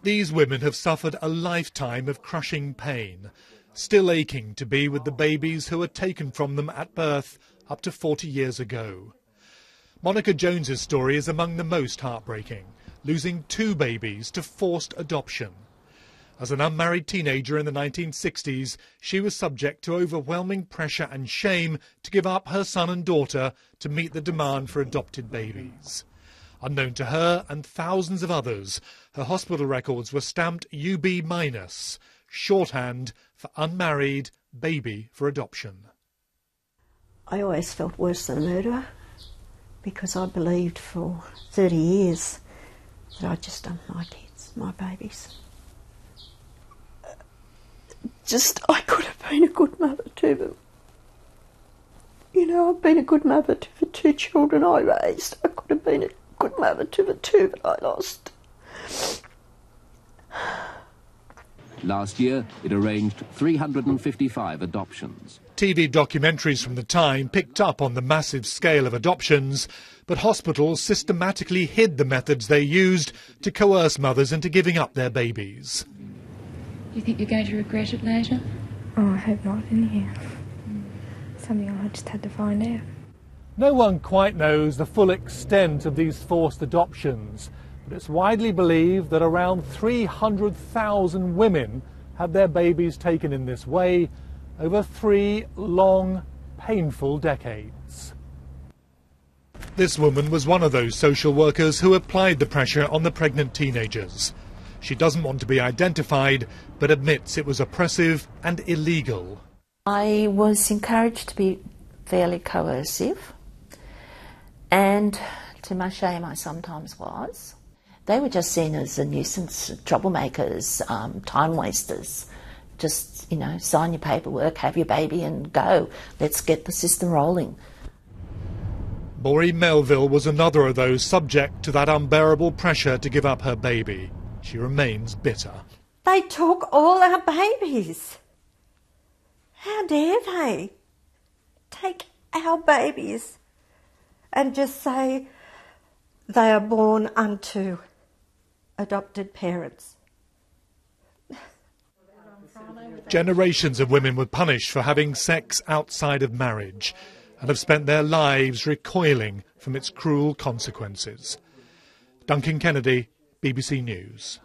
These women have suffered a lifetime of crushing pain, still aching to be with the babies who were taken from them at birth up to 40 years ago. Monica Jones's story is among the most heartbreaking, losing 2 babies to forced adoption. As an unmarried teenager in the 1960s, she was subject to overwhelming pressure and shame to give up her son and daughter to meet the demand for adopted babies. Unknown to her and thousands of others, her hospital records were stamped UB-, shorthand for unmarried, baby for adoption. I always felt worse than a murderer because I believed for 30 years that I'd just done my kids, my babies. I could have been a good mother to them. You know, I've been a good mother to the 2 children I raised. I could have been a good mother to the 2 that I lost. Last year, it arranged 355 adoptions. TV documentaries from the time picked up on the massive scale of adoptions, but hospitals systematically hid the methods they used to coerce mothers into giving up their babies. Do you think you're going to regret it later? Oh, I hope not, in something I just had to find out. No one quite knows the full extent of these forced adoptions, but it's widely believed that around 300,000 women had their babies taken in this way over 3 long, painful decades. This woman was one of those social workers who applied the pressure on the pregnant teenagers. She doesn't want to be identified, but admits it was oppressive and illegal. I was encouraged to be fairly coercive, and to my shame I sometimes was. They were just seen as a nuisance, troublemakers, time wasters. Just, sign your paperwork, have your baby and go. Let's get the system rolling. Maureen Melville was another of those subject to that unbearable pressure to give up her baby. She remains bitter. They took all our babies. How dare they take our babies and just say they are born unto adopted parents. Generations of women were punished for having sex outside of marriage and have spent their lives recoiling from its cruel consequences. Duncan Kennedy, BBC News.